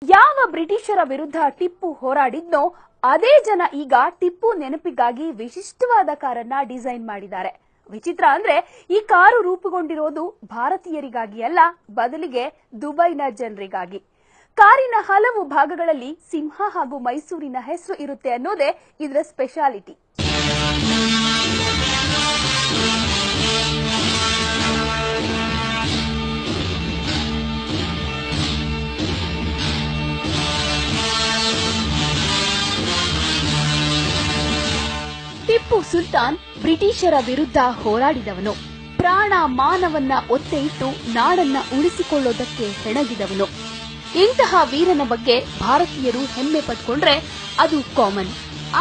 ಯಾವ ಬ್ರಿಟಿಷರ ವಿರುದ್ಧ ಟಿಪ್ಪು ಹೋರಾಡಿದ್ನೋ ಅದೇ ಜನ ಈಗ ಟಿಪ್ಪು ನೆನಪಿಗಾಗಿ ವಿಶಿಷ್ಟವಾದ ಕಾರನ್ನ ಡಿಸೈನ್ ಮಾಡಿದ್ದಾರೆ. ವಿಚಿತ್ರ ಅಂದ್ರೆ ಈ ಕಾರು ರೂಪುಗೊಂಡಿರೋದು ಭಾರತೀಯರಿಗಾಗಿ ಅಲ್ಲ, ಬದಲಿಗೆ ದುಬೈನ ಜನರಿಗಾಗಿ. ಕಾರಿನ ಹಲವು ಭಾಗಗಳಲ್ಲಿ ಸಿಂಹ ಹಾಗೂ ಮೈಸೂರಿನ ಹೆಸರು ಇರುತ್ತೆ ಅನ್ನೋದೇ ಇದರ ಸ್ಪೆಷಾಲಿಟಿ. ಟಿಪ್ಪು ಸುಲ್ತಾನ್ ಬ್ರಿಟಿಷರ ವಿರುದ್ಧ ಹೋರಾಡಿದವನು. ಪ್ರಾಣ ಮಾನವನ್ನ ಒತ್ತೆ ಇಟ್ಟು ನಾಡನ್ನ ಉಳಿಸಿಕೊಳ್ಳೋದಕ್ಕೆ ಹೆಣಗಿದವನು. ಇಂತಹ ವೀರನ ಬಗ್ಗೆ ಭಾರತೀಯರು ಹೆಮ್ಮೆ ಪಟ್ಕೊಂಡ್ರೆ ಅದು ಕಾಮನ್.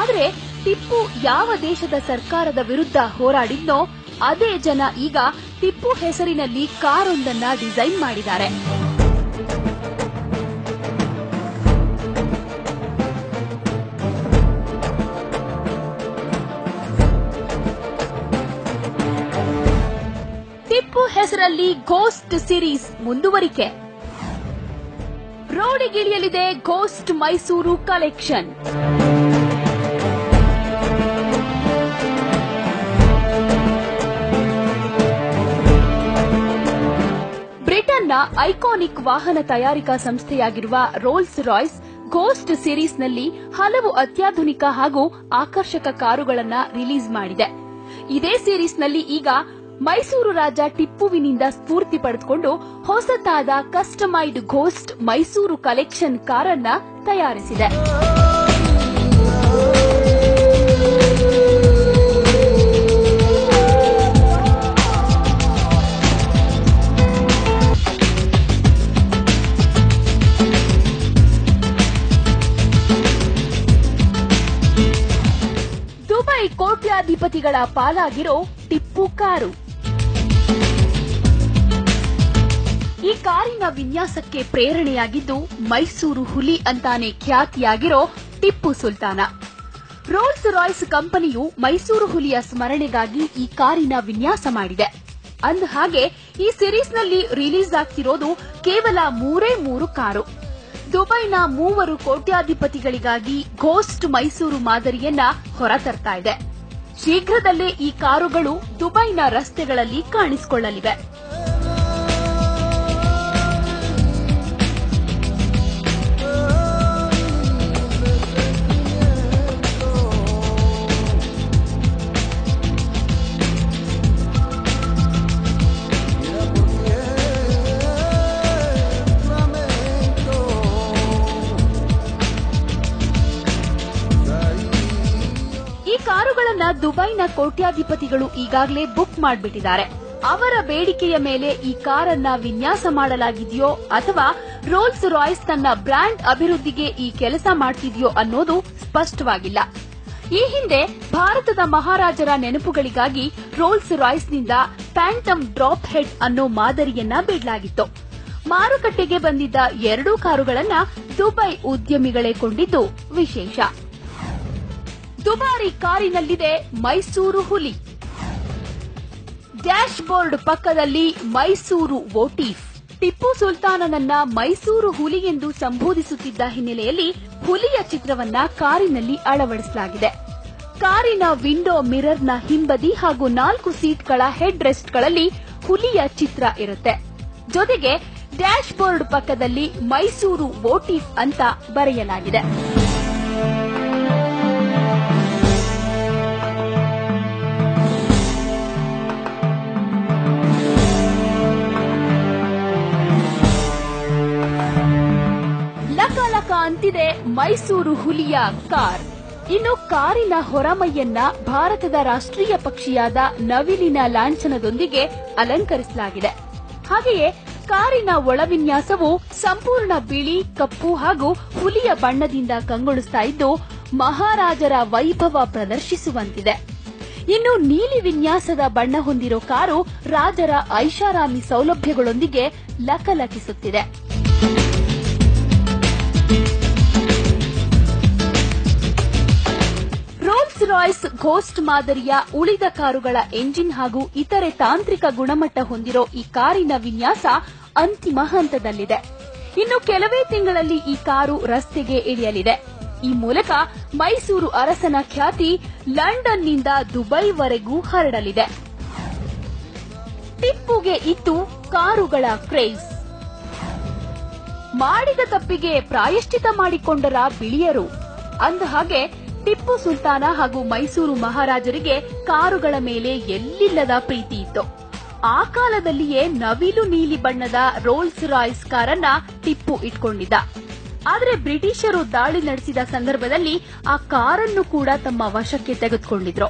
ಆದ್ರೆ ಟಿಪ್ಪು ಯಾವ ದೇಶದ ಸರ್ಕಾರದ ವಿರುದ್ಧ ಹೋರಾಡಿದ್ನೋ ಅದೇ ಜನ ಈಗ ಟಿಪ್ಪು ಹೆಸರಿನಲ್ಲಿ ಕಾರೊಂದನ್ನ ಡಿಸೈನ್ ಮಾಡಿದ್ದಾರೆ. ಟಿಪ್ಪು ಹೆಸರಲ್ಲಿ ಘೋಸ್ಟ್ ಸಿರೀಸ್ ಮುಂದುವರಿಕೆ. ರೋಡಿಗಿಳಿಯಲಿದೆ ಘೋಸ್ಟ್ ಮೈಸೂರು ಕಲೆಕ್ಷನ್. ಬ್ರಿಟನ್ನ ಐಕಾನಿಕ್ ವಾಹನ ತಯಾರಿಕಾ ಸಂಸ್ಥೆಯಾಗಿರುವ ರೋಲ್ಸ್ ರಾಯ್ಸ್ ಘೋಸ್ಟ್ ಸಿರೀಸ್ನಲ್ಲಿ ಹಲವು ಅತ್ಯಾಧುನಿಕ ಹಾಗೂ ಆಕರ್ಷಕ ಕಾರುಗಳನ್ನು ರಿಲೀಸ್ ಮಾಡಿದೆ. ಇದೇ ಸಿರೀಸ್ನಲ್ಲಿ ಈಗ ಮೈಸೂರು ರಾಜ ಟಿಪ್ಪುವಿನಿಂದ ಸ್ಫೂರ್ತಿ ಪಡೆದುಕೊಂಡು ಹೊಸತಾದ ಕಸ್ಟಮೈಡ್ ಘೋಸ್ಟ್ ಮೈಸೂರು ಕಲೆಕ್ಷನ್ ಕಾರನ್ನ ತಯಾರಿಸಿದೆ. ದುಬೈ ಕೋಟ್ಯಾಧಿಪತಿಗಳ ಪಾಲಾಗಿರೋ ಟಿಪ್ಪು ಕಾರು. ಈ ಕಾರಿನ ವಿನ್ಯಾಸಕ್ಕೆ ಪ್ರೇರಣೆಯಾಗಿದ್ದು ಮೈಸೂರು ಹುಲಿ ಅಂತಾನೆ ಖ್ಯಾತಿಯಾಗಿರೋ ಟಿಪ್ಪು ಸುಲ್ತಾನ. ರೋಲ್ಸ್ ರಾಯ್ಸ್ ಕಂಪನಿಯು ಮೈಸೂರು ಹುಲಿಯ ಸ್ಮರಣೆಗಾಗಿ ಈ ಕಾರಿನ ವಿನ್ಯಾಸ ಮಾಡಿದೆ. ಅಂದಹಾಗೆ ಈ ಸಿರೀಸ್ನಲ್ಲಿ ರಿಲೀಸ್ ಆಗ್ತಿರೋದು ಕೇವಲ 3 ಕಾರು. ದುಬೈನ 3 ಕೋಟ್ಯಾಧಿಪತಿಗಳಿಗಾಗಿ ಘೋಸ್ಟ್ ಮೈಸೂರು ಮಾದರಿಯನ್ನ ಹೊರತರ್ತಾ ಇದೆ. ಶೀಘ್ರದಲ್ಲೇ ಈ ಕಾರುಗಳು ದುಬೈನ ರಸ್ತೆಗಳಲ್ಲಿ ಕಾಣಿಸಿಕೊಳ್ಳಲಿವೆ. ಈ ಕಾರುಗಳನ್ನ ದುಬೈನ ಕೋಟ್ಯಾಧಿಪತಿಗಳು ಈಗಾಗಲೇ ಬುಕ್ ಮಾಡಿಬಿಟ್ಟಿದ್ದಾರೆ. ಅವರ ಬೇಡಿಕೆಯ ಮೇಲೆ ಈ ಕಾರನ್ನ ವಿನ್ಯಾಸ ಮಾಡಲಾಗಿದೆಯೋ ಅಥವಾ ರೋಲ್ಸ್ ರಾಯ್ಸ್ ತನ್ನ ಬ್ರ್ಯಾಂಡ್ ಅಭಿವೃದ್ಧಿಗೆ ಈ ಕೆಲಸ ಮಾಡ್ತಿದೆಯೋ ಅನ್ನೋದು ಸ್ಪಷ್ಟವಾಗಿಲ್ಲ. ಈ ಹಿಂದೆ ಭಾರತದ ಮಹಾರಾಜರ ನೆನಪುಗಳಿಗಾಗಿ ರೋಲ್ಸ್ ರಾಯ್ಸ್ನಿಂದ ಫ್ಯಾಂಟಮ್ ಡ್ರಾಪ್ ಹೆಡ್ ಅನ್ನೋ ಮಾದರಿಯನ್ನ ಬಿಡಲಾಗಿತ್ತು. ಮಾರುಕಟ್ಟೆಗೆ ಬಂದಿದ್ದ 2 ಕಾರುಗಳನ್ನ ದುಬೈ ಉದ್ಯಮಿಗಳೇ ಕೊಂಡಿದ್ದು ವಿಶೇಷ. ದುಬಾರಿ ಕಾರಿನಲ್ಲಿದೆ ಮೈಸೂರು ಹುಲಿ. ಡ್ಯಾಶ್ ಬೋರ್ಡ್ ಪಕ್ಕದಲ್ಲಿ ಮೈಸೂರು ವೋಟೀಫ್. ಟಿಪ್ಪು ಸುಲ್ತಾನನನ್ನ ಮೈಸೂರು ಹುಲಿ ಎಂದು ಸಂಬೋಧಿಸುತ್ತಿದ್ದ ಹಿನ್ನೆಲೆಯಲ್ಲಿ ಹುಲಿಯ ಚಿತ್ರವನ್ನ ಕಾರಿನಲ್ಲಿ ಅಳವಡಿಸಲಾಗಿದೆ. ಕಾರಿನ ವಿಂಡೋ ಮಿರರ್ನ ಹಿಂಬದಿ ಹಾಗೂ 4 ಸೀಟ್ಗಳ ಹೆಡ್ ರೆಸ್ಟ್ಗಳಲ್ಲಿ ಹುಲಿಯ ಚಿತ್ರ ಇರುತ್ತೆ. ಜೊತೆಗೆ ಡ್ಯಾಶ್ ಬೋರ್ಡ್ ಪಕ್ಕದಲ್ಲಿ ಮೈಸೂರು ವೋಟೀಫ್ ಅಂತ ಬರೆಯಲಾಗಿದೆ. ಲಕ ಅಂತಿದೆ ಮೈಸೂರು ಹುಲಿಯ ಕಾರ್. ಇನ್ನು ಕಾರಿನ ಹೊರಮೈಯನ್ನ ಭಾರತದ ರಾಷ್ಟ್ರೀಯ ಪಕ್ಷಿಯಾದ ನವಿಲಿನ ಲಾಂಛನದೊಂದಿಗೆ ಅಲಂಕರಿಸಲಾಗಿದೆ. ಹಾಗೆಯೇ ಕಾರಿನ ಒಳವಿನ್ಯಾಸವು ಸಂಪೂರ್ಣ ಬಿಳಿ, ಕಪ್ಪು ಹಾಗೂ ಹುಲಿಯ ಬಣ್ಣದಿಂದ ಕಂಗೊಳಿಸ್ತಾ ಇದ್ದು ಮಹಾರಾಜರ ವೈಭವ ಪ್ರದರ್ಶಿಸುವಂತಿದೆ. ಇನ್ನು ನೀಲಿ ವಿನ್ಯಾಸದ ಬಣ್ಣ ಹೊಂದಿರೋ ಕಾರು ರಾಜರ ಐಷಾರಾಮಿ ಸೌಲಭ್ಯಗಳೊಂದಿಗೆ ಲಕಲಕಿಸುತ್ತಿದೆ. ರೋಲ್ಸ್ ರಾಯ್ಸ್ ಘೋಸ್ಟ್ ಮಾದರಿಯ ಉಳಿದ ಕಾರುಗಳ ಎಂಜಿನ್ ಹಾಗೂ ಇತರೆ ತಾಂತ್ರಿಕ ಗುಣಮಟ್ಟ ಹೊಂದಿರೋ ಈ ಕಾರಿನ ವಿನ್ಯಾಸ ಅಂತಿಮ ಹಂತದಲ್ಲಿದೆ. ಇನ್ನು ಕೆಲವೇ ತಿಂಗಳಲ್ಲಿ ಈ ಕಾರು ರಸ್ತೆಗೆ ಇಳಿಯಲಿದೆ. ಈ ಮೂಲಕ ಮೈಸೂರು ಅರಸನ ಖ್ಯಾತಿ ಲಂಡನ್ನಿಂದ ದುಬೈವರೆಗೂ ಹರಡಲಿದೆ. ಟಿಪ್ಪುಗೆ ಇತ್ತು ಕಾರುಗಳ ಕ್ರೇಜ್. ಮಾಡಿದ ತಪ್ಪಿಗೆ ಪ್ರಾಯಶ್ಚಿತ ಮಾಡಿಕೊಂಡರ ಬಿಳಿಯರು. ಅಂದಹಾಗೆ ಟಿಪ್ಪು ಸುಲ್ತಾನ ಹಾಗೂ ಮೈಸೂರು ಮಹಾರಾಜರಿಗೆ ಕಾರುಗಳ ಮೇಲೆ ಎಲ್ಲಿಲ್ಲದ ಪ್ರೀತಿ ಇತ್ತು. ಆ ಕಾಲದಲ್ಲಿಯೇ ನವಿಲು ನೀಲಿ ಬಣ್ಣದ ರೋಲ್ಸ್ ರಾಯ್ಸ್ ಕಾರನ್ನ ಟಿಪ್ಪು ಇಟ್ಕೊಂಡಿದ್ದ. ಆದರೆ ಬ್ರಿಟಿಷರು ದಾಳಿ ನಡೆಸಿದ ಸಂದರ್ಭದಲ್ಲಿ ಆ ಕಾರನ್ನು ಕೂಡ ತಮ್ಮ ವಶಕ್ಕೆ ತೆಗೆದುಕೊಂಡಿದ್ರು.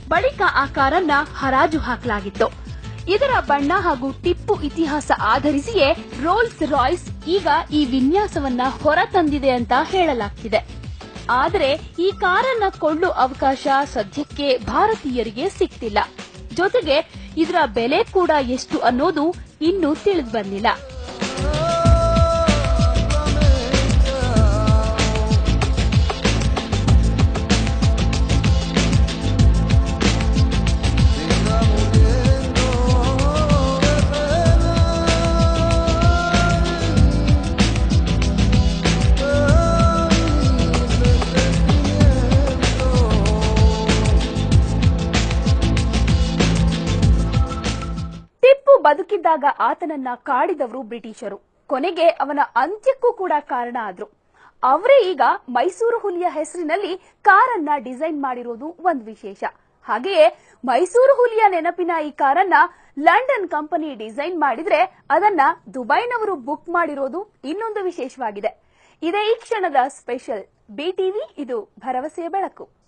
ಬಳಿಕ ಆ ಕಾರನ್ನ ಹರಾಜು ಹಾಕಲಾಗಿತ್ತು. ಇದರ ಬಣ್ಣ ಹಾಗೂ ಟಿಪ್ಪು ಇತಿಹಾಸ ಆಧರಿಸಿಯೇ ರೋಲ್ಸ್ ರಾಯ್ಸ್ ಈಗ ಈ ವಿನ್ಯಾಸವನ್ನ ಹೊರತಂದಿದೆ ಅಂತ ಹೇಳಲಾಗ್ತಿದೆ. ಆದರೆ ಈ ಕಾರನ್ನ ಕೊಳ್ಳೋ ಅವಕಾಶ ಸದ್ಯಕ್ಕೆ ಭಾರತೀಯರಿಗೆ ಸಿಗ್ತಿಲ್ಲ. ಜೊತೆಗೆ ಇದರ ಬೆಲೆ ಕೂಡ ಎಷ್ಟು ಅನ್ನೋದು ಇನ್ನೂ ತಿಳಿದು ಬಂದಿಲ್ಲ. ಬದುಕಿದ್ದಾಗ ಆತನನ್ನ ಕಾಡಿದವರು ಬ್ರಿಟಿಷರು. ಕೊನೆಗೆ ಅವನ ಅಂತ್ಯಕ್ಕೂ ಕೂಡ ಕಾರಣ ಆದ್ರು. ಅವರೇ ಈಗ ಮೈಸೂರು ಹುಲಿಯ ಹೆಸರಿನಲ್ಲಿ ಕಾರನ್ನ ಡಿಸೈನ್ ಮಾಡಿರೋದು ಒಂದು ವಿಶೇಷ. ಹಾಗೆಯೇ ಮೈಸೂರು ಹುಲಿಯ ನೆನಪಿನ ಈ ಕಾರನ್ನ ಲಂಡನ್ ಕಂಪನಿ ಡಿಸೈನ್ ಮಾಡಿದ್ರೆ ಅದನ್ನ ದುಬೈನವರು ಬುಕ್ ಮಾಡಿರೋದು ಇನ್ನೊಂದು ವಿಶೇಷವಾಗಿದೆ. ಇದೇ ಈ ಕ್ಷಣದ ಸ್ಪೆಷಲ್. BTV, ಇದು ಭರವಸೆಯ ಬೆಳಕು.